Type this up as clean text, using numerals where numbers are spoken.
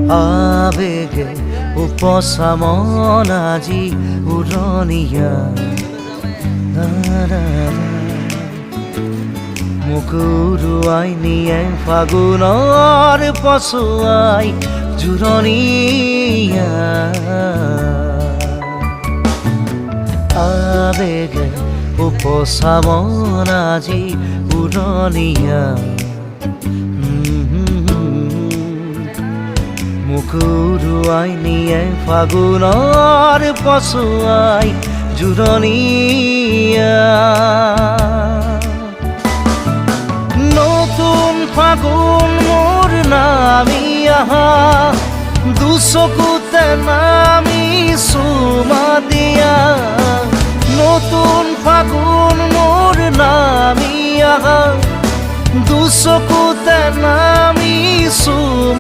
আবেগে উপচা মন আজি উৰণীয়া মোক উৰুৱাই নিয়ে ফাগুনৰ পছুৱাই জোৰণীয়া আবেগে উপচা মন আজি উৰণীয়া মোক উৰুৱাই নিয়ে ফাগুনৰ পছুৱাই জোৰণীয়া নতুন ফাগুন মোৰ নামি আহা দুচকুতে নামি চুমা দিয়া নতুন ফাগুন মোৰ নামি আহা দুচকুতে নামি চুমা